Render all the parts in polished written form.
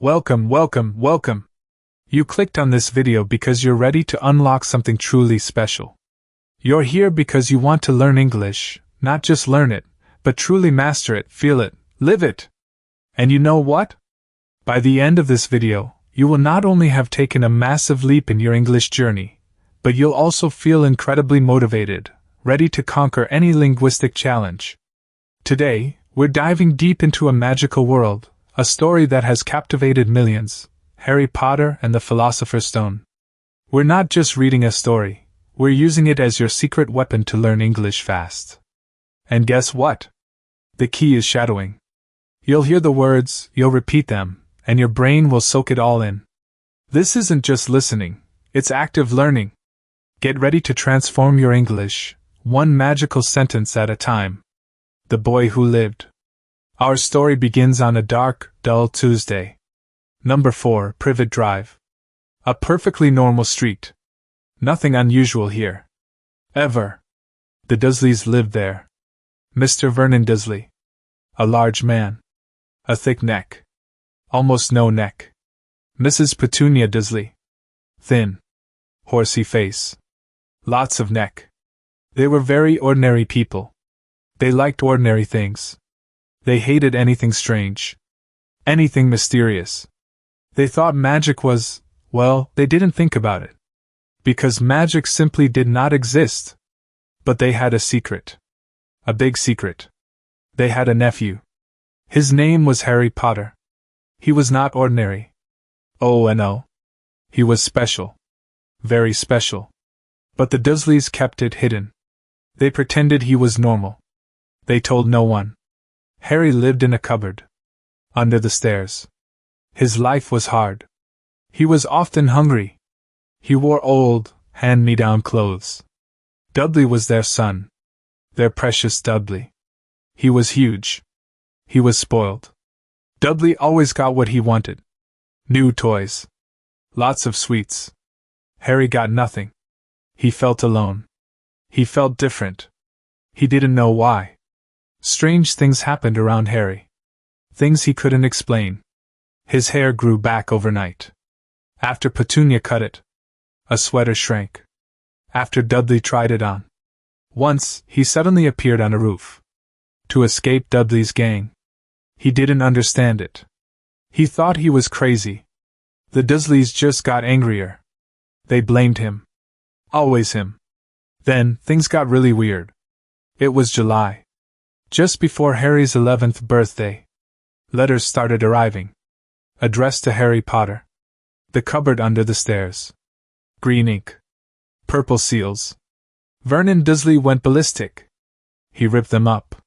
Welcome, welcome, welcome! You clicked on this video because you're ready to unlock something truly special. You're here because you want to learn English, not just learn it, but truly master it, feel it, live it. And you know what? By the end of this video, you will not only have taken a massive leap in your English journey, but you'll also feel incredibly motivated, ready to conquer any linguistic challenge. Today, we're diving deep into a magical world, a story that has captivated millions, Harry Potter and the Philosopher's Stone. We're not just reading a story, we're using it as your secret weapon to learn English fast. And guess what? The key is shadowing. You'll hear the words, you'll repeat them, and your brain will soak it all in. This isn't just listening, it's active learning. Get ready to transform your English, one magical sentence at a time. The Boy Who Lived. Our story begins on a dark, dull Tuesday. Number 4, Privet Drive. A perfectly normal street. Nothing unusual here. Ever. The Dursleys lived there. Mr. Vernon Dursley. A large man. A thick neck. Almost no neck. Mrs. Petunia Dursley. Thin. Horsey face. Lots of neck. They were very ordinary people. They liked ordinary things. They hated anything strange. Anything mysterious. They thought magic was, well, they didn't think about it. Because magic simply did not exist. But they had a secret. A big secret. They had a nephew. His name was Harry Potter. He was not ordinary. Oh, and oh. He was special. Very special. But the Dursleys kept it hidden. They pretended he was normal. They told no one. Harry lived in a cupboard. Under the stairs. His life was hard. He was often hungry. He wore old, hand-me-down clothes. Dudley was their son. Their precious Dudley. He was huge. He was spoiled. Dudley always got what he wanted. New toys. Lots of sweets. Harry got nothing. He felt alone. He felt different. He didn't know why. Strange things happened around Harry. Things he couldn't explain. His hair grew back overnight. After Petunia cut it. A sweater shrank. After Dudley tried it on. Once, he suddenly appeared on a roof. To escape Dudley's gang. He didn't understand it. He thought he was crazy. The Dursleys just got angrier. They blamed him. Always him. Then, things got really weird. It was July. Just before Harry's 11th birthday. Letters started arriving. Addressed to Harry Potter. The cupboard under the stairs. Green ink. Purple seals. Vernon Dursley went ballistic. He ripped them up.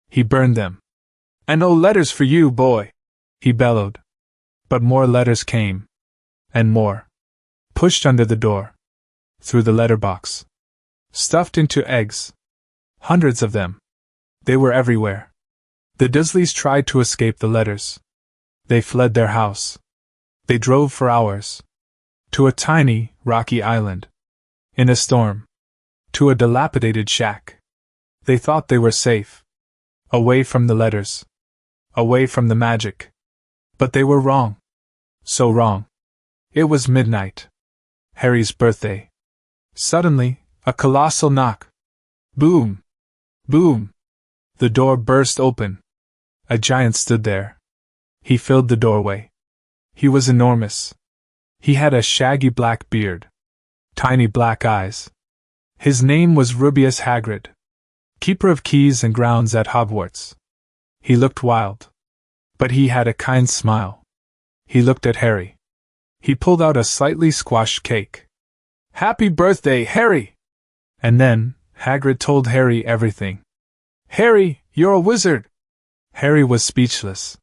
He burned them. "And oh, letters for you, boy!" he bellowed. But more letters came. And more. Pushed under the door. Through the letterbox. Stuffed into eggs. Hundreds of them. They were everywhere. The Dursleys tried to escape the letters. They fled their house. They drove for hours. To a tiny, rocky island. In a storm. To a dilapidated shack. They thought they were safe. Away from the letters. Away from the magic. But they were wrong. So wrong. It was midnight. Harry's birthday. Suddenly, a colossal knock. Boom! Boom! The door burst open. A giant stood there. He filled the doorway. He was enormous. He had a shaggy black beard. Tiny black eyes. His name was Rubeus Hagrid. Keeper of keys and grounds at Hogwarts. He looked wild. But he had a kind smile. He looked at Harry. He pulled out a slightly squashed cake. "Happy birthday, Harry!" And then, Hagrid told Harry everything. "Harry, you're a wizard!" Harry was speechless.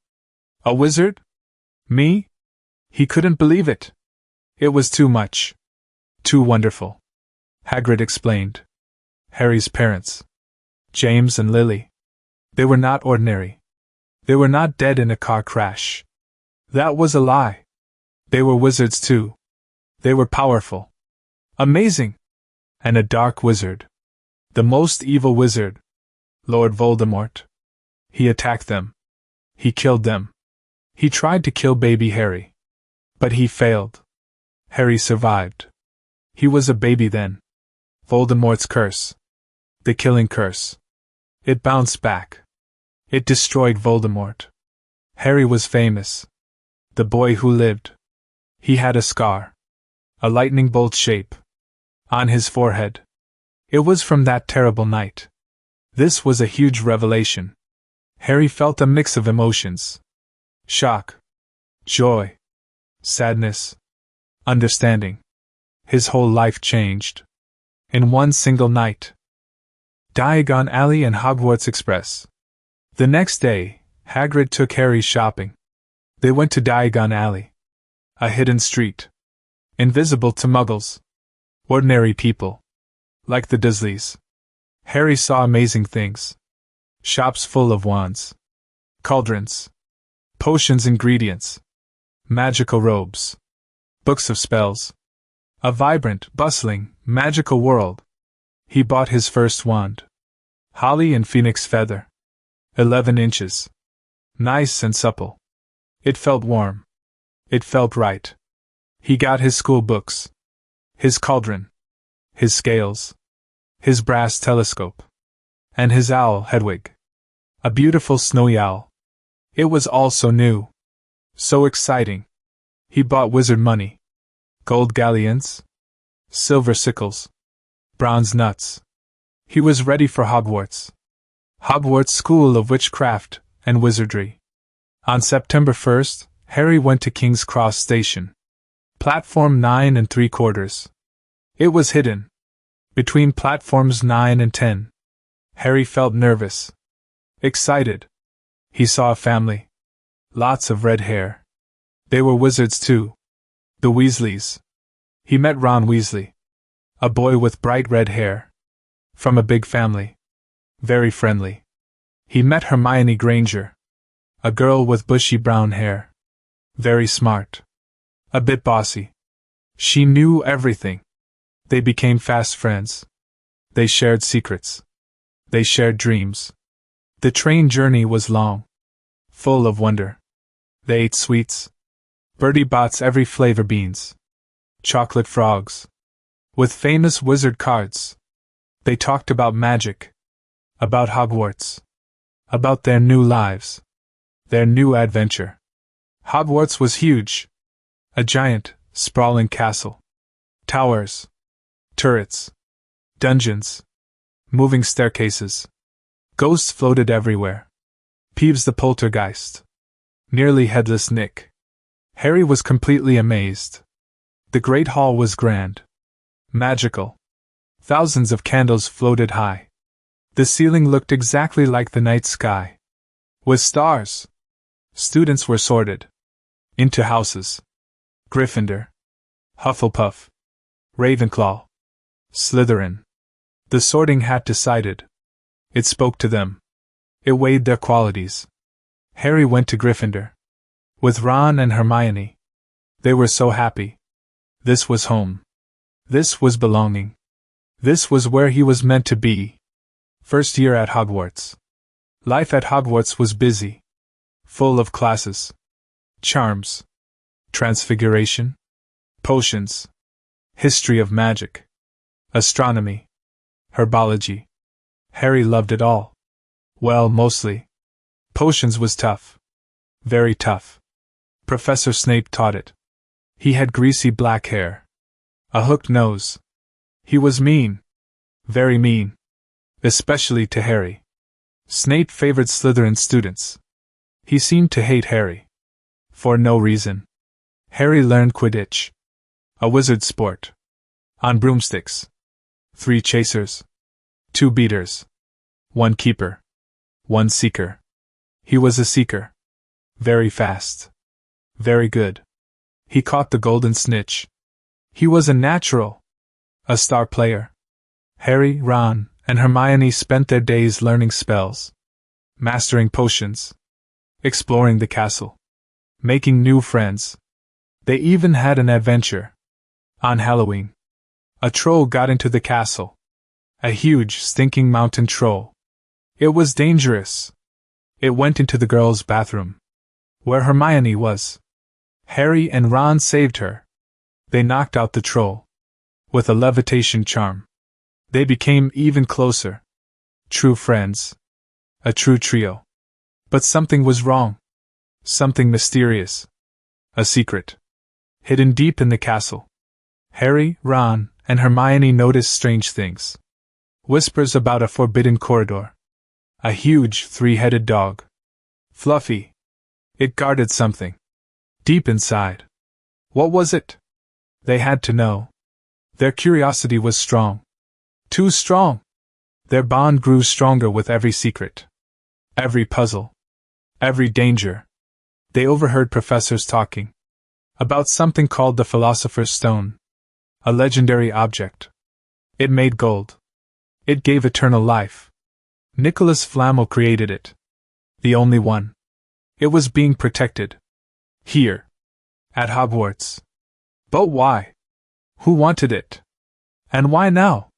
A wizard? Me? He couldn't believe it. It was too much. Too wonderful. Hagrid explained. Harry's parents. James and Lily. They were not ordinary. They were not dead in a car crash. That was a lie. They were wizards too. They were powerful. Amazing! And a dark wizard. The most evil wizard. Lord Voldemort. He attacked them. He killed them. He tried to kill baby Harry. But he failed. Harry survived. He was a baby then. Voldemort's curse. The killing curse. It bounced back. It destroyed Voldemort. Harry was famous. The boy who lived. He had a scar. A lightning bolt shape. On his forehead. It was from that terrible night. This was a huge revelation. Harry felt a mix of emotions. Shock. Joy. Sadness. Understanding. His whole life changed. In one single night. Diagon Alley and Hogwarts Express. The next day, Hagrid took Harry shopping. They went to Diagon Alley. A hidden street. Invisible to muggles. Ordinary people. Like the Dursleys. Harry saw amazing things. Shops full of wands. Cauldrons. Potions, ingredients. Magical robes. Books of spells. A vibrant, bustling, magical world. He bought his first wand. Holly and phoenix feather. 11 inches. Nice and supple. It felt warm. It felt right. He got his school books. His cauldron. His scales. His brass telescope. And his owl, Hedwig. A beautiful snowy owl. It was all so new. So exciting. He bought wizard money. Gold galleons. Silver sickles. Bronze nuts. He was ready for Hogwarts. Hogwarts School of Witchcraft and Wizardry. On September 1st, Harry went to King's Cross Station. Platform 9 3/4. It was hidden. Between platforms 9 and 10. Harry felt nervous. Excited. He saw a family. Lots of red hair. They were wizards too. The Weasleys. He met Ron Weasley. A boy with bright red hair. From a big family. Very friendly. He met Hermione Granger. A girl with bushy brown hair. Very smart. A bit bossy. She knew everything. They became fast friends. They shared secrets. They shared dreams. The train journey was long. Full of wonder. They ate sweets. Bertie Bott's every flavor beans. Chocolate frogs. With famous wizard cards. They talked about magic. About Hogwarts. About their new lives. Their new adventure. Hogwarts was huge. A giant, sprawling castle. Towers. Turrets. Dungeons. Moving staircases. Ghosts floated everywhere. Peeves the poltergeist. Nearly headless Nick. Harry was completely amazed. The Great Hall was grand. Magical. Thousands of candles floated high. The ceiling looked exactly like the night sky. With stars. Students were sorted. Into houses. Gryffindor. Hufflepuff. Ravenclaw. Slytherin. The sorting hat decided. It spoke to them. It weighed their qualities. Harry went to Gryffindor. With Ron and Hermione. They were so happy. This was home. This was belonging. This was where he was meant to be. First year at Hogwarts. Life at Hogwarts was busy. Full of classes. Charms. Transfiguration. Potions. History of magic. Astronomy. Herbology. Harry loved it all. Well, mostly. Potions was tough. Very tough. Professor Snape taught it. He had greasy black hair. A hooked nose. He was mean. Very mean. Especially to Harry. Snape favored Slytherin students. He seemed to hate Harry. For no reason. Harry learned Quidditch. A wizard sport. On broomsticks. 3 chasers. 2 beaters. 1 keeper. 1 seeker. He was a seeker. Very fast. Very good. He caught the golden snitch. He was a natural. A star player. Harry, Ron, and Hermione spent their days learning spells. Mastering potions. Exploring the castle. Making new friends. They even had an adventure. On Halloween. A troll got into the castle. A huge, stinking mountain troll. It was dangerous. It went into the girls' bathroom. where Hermione was. Harry and Ron saved her. They knocked out the troll. With a levitation charm. They became even closer. True friends. A true trio. But something was wrong. Something mysterious. A secret. Hidden deep in the castle. Harry, Ron, and Hermione noticed strange things. Whispers about a forbidden corridor. A huge, three-headed dog. Fluffy. It guarded something. Deep inside. What was it? They had to know. Their curiosity was strong. Too strong. Their bond grew stronger with every secret. Every puzzle. Every danger. They overheard professors talking. About something called the Philosopher's Stone. A legendary object. It made gold. It gave eternal life. Nicholas Flamel created it. The only one. It was being protected. Here. At Hogwarts. But why? Who wanted it? And why now?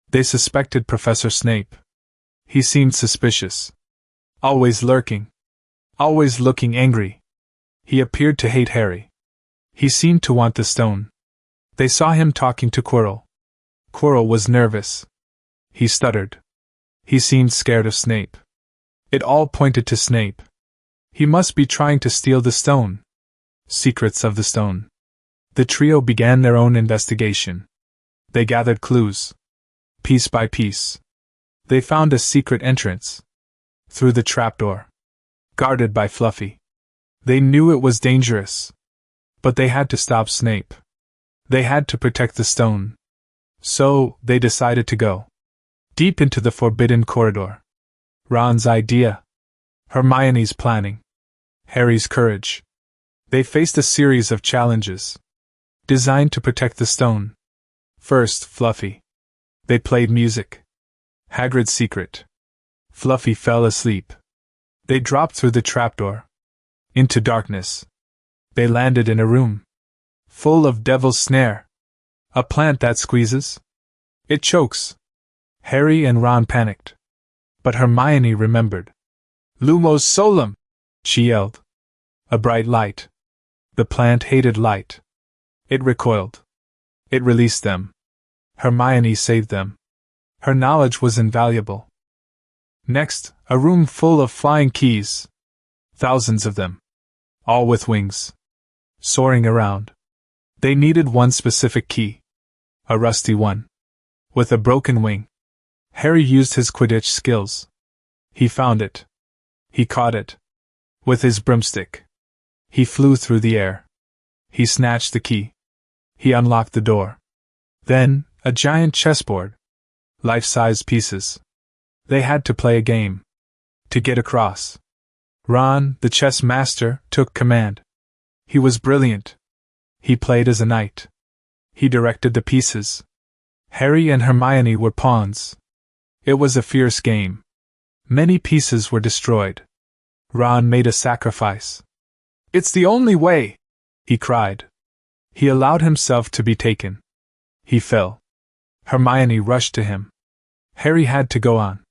They suspected Professor Snape. He seemed suspicious. Always lurking. Always looking angry. He appeared to hate Harry. He seemed to want the stone. They saw him talking to Quirrell. Quirrell was nervous. He stuttered. He seemed scared of Snape. It all pointed to Snape. He must be trying to steal the stone. Secrets of the stone. The trio began their own investigation. They gathered clues. Piece by piece. They found a secret entrance. Through the trapdoor. Guarded by Fluffy. They knew it was dangerous. But they had to stop Snape. They had to protect the stone. So, they decided to go. Deep into the forbidden corridor. Ron's idea. Hermione's planning. Harry's courage. They faced a series of challenges. Designed to protect the stone. First, Fluffy. They played music. Hagrid's secret. Fluffy fell asleep. They dropped through the trapdoor. Into darkness. They landed in a room. Full of Devil's Snare. A plant that squeezes. It chokes. Harry and Ron panicked. But Hermione remembered. Lumos Solum! She yelled. A bright light. The plant hated light. It recoiled. It released them. Hermione saved them. Her knowledge was invaluable. Next, a room full of flying keys. Thousands of them. All with wings. Soaring around. They needed one specific key. A rusty one. With a broken wing. Harry used his Quidditch skills. He found it. He caught it. With his broomstick. He flew through the air. He snatched the key. He unlocked the door. Then, a giant chessboard. Life-sized pieces. They had to play a game. To get across. Ron, the chess master, took command. He was brilliant. He played as a knight. He directed the pieces. Harry and Hermione were pawns. It was a fierce game. Many pieces were destroyed. Ron made a sacrifice. "It's the only way!" he cried. He allowed himself to be taken. He fell. Hermione rushed to him. Harry had to go on.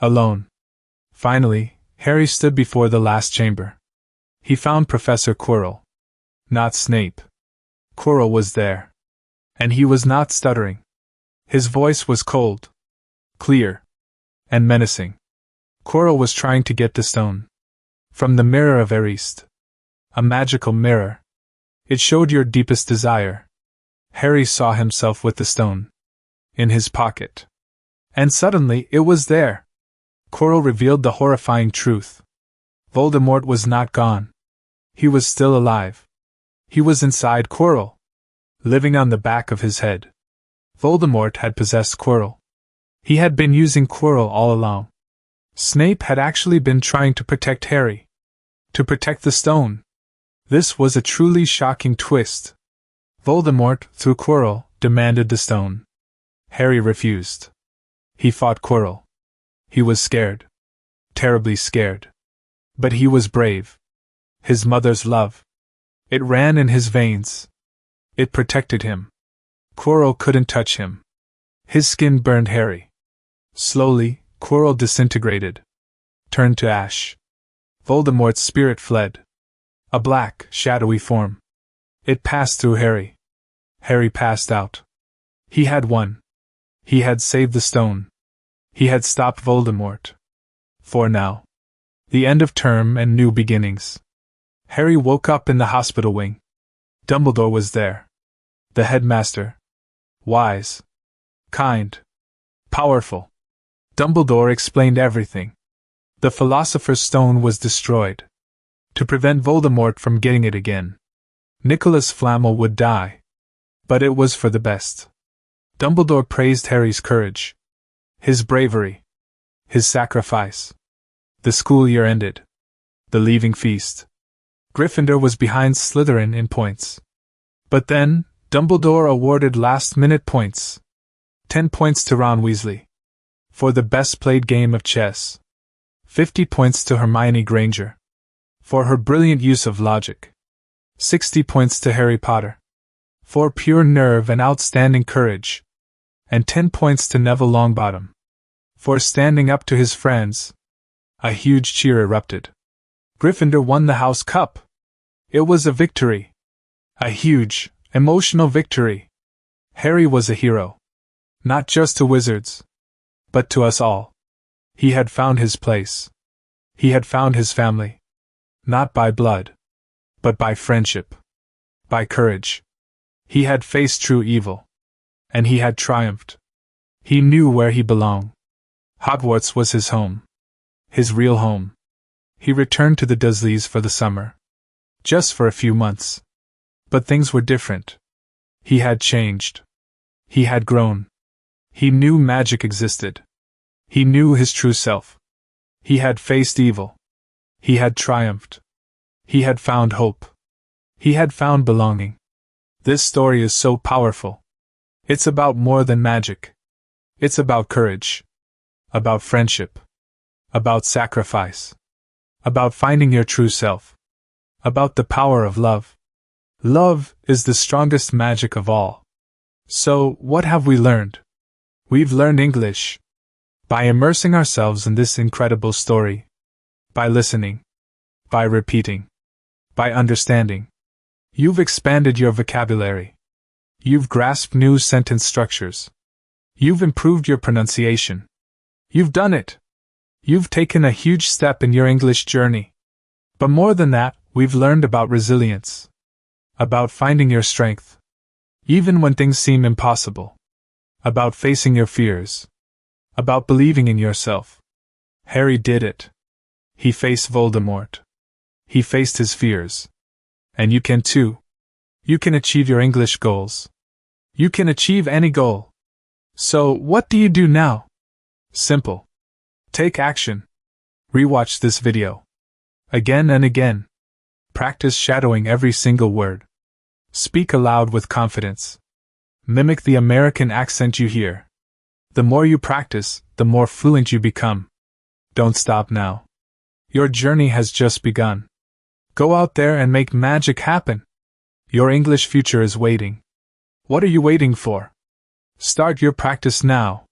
Alone. Finally, Harry stood before the last chamber. He found Professor Quirrell. Not Snape. Quirrell was there. And he was not stuttering. His voice was cold. Clear. And menacing. Quirrell was trying to get the stone. From the Mirror of Erised. A magical mirror. It showed your deepest desire. Harry saw himself with the stone. In his pocket. And suddenly, it was there. Quirrell revealed the horrifying truth. Voldemort was not gone. He was still alive. He was inside Quirrell. Living on the back of his head. Voldemort had possessed Quirrell. He had been using Quirrell all along. Snape had actually been trying to protect Harry. To protect the stone. This was a truly shocking twist. Voldemort, through Quirrell, demanded the stone. Harry refused. He fought Quirrell. He was scared. Terribly scared. But he was brave. His mother's love. It ran in his veins. It protected him. Quirrell couldn't touch him. His skin burned Harry. Slowly, Quirrell disintegrated. Turned to ash. Voldemort's spirit fled. A black, shadowy form. It passed through Harry. Harry passed out. He had won. He had saved the stone. He had stopped Voldemort. For now. The end of term and new beginnings. Harry woke up in the hospital wing. Dumbledore was there. The headmaster. Wise. Kind. Powerful. Dumbledore explained everything. The Philosopher's Stone was destroyed. To prevent Voldemort from getting it again. Nicholas Flamel would die. But it was for the best. Dumbledore praised Harry's courage. His bravery. His sacrifice. The school year ended. The leaving feast. Gryffindor was behind Slytherin in points. But then, Dumbledore awarded last-minute points. 10 points to Ron Weasley. For the best-played game of chess. 50 points to Hermione Granger. For her brilliant use of logic. 60 points to Harry Potter. For pure nerve and outstanding courage. And 10 points to Neville Longbottom. For standing up to his friends. A huge cheer erupted. Gryffindor won the House Cup. It was a victory. A huge, emotional victory. Harry was a hero. Not just to wizards. But to us all. He had found his place. He had found his family. Not by blood. But by friendship. By courage. He had faced true evil. And he had triumphed. He knew where he belonged. Hogwarts was his home. His real home. He returned to the Dursleys for the summer. Just for a few months. But things were different. He had changed. He had grown. He knew magic existed. He knew his true self. He had faced evil. He had triumphed. He had found hope. He had found belonging. This story is so powerful. It's about more than magic. It's about courage. About friendship. About sacrifice. About finding your true self. About the power of love. Love is the strongest magic of all. So, what have we learned? We've learned English. By immersing ourselves in this incredible story. By listening. By repeating. By understanding. You've expanded your vocabulary. You've grasped new sentence structures. You've improved your pronunciation. You've done it. You've taken a huge step in your English journey. But more than that, we've learned about resilience. About finding your strength. Even when things seem impossible. About facing your fears. About believing in yourself. Harry did it. He faced Voldemort. He faced his fears. And you can too. You can achieve your English goals. You can achieve any goal. So, what do you do now? Simple. Take action. Rewatch this video. Again and again. Practice shadowing every single word. Speak aloud with confidence. Mimic the American accent you hear. The more you practice, the more fluent you become. Don't stop now. Your journey has just begun. Go out there and make magic happen. Your English future is waiting. What are you waiting for? Start your practice now.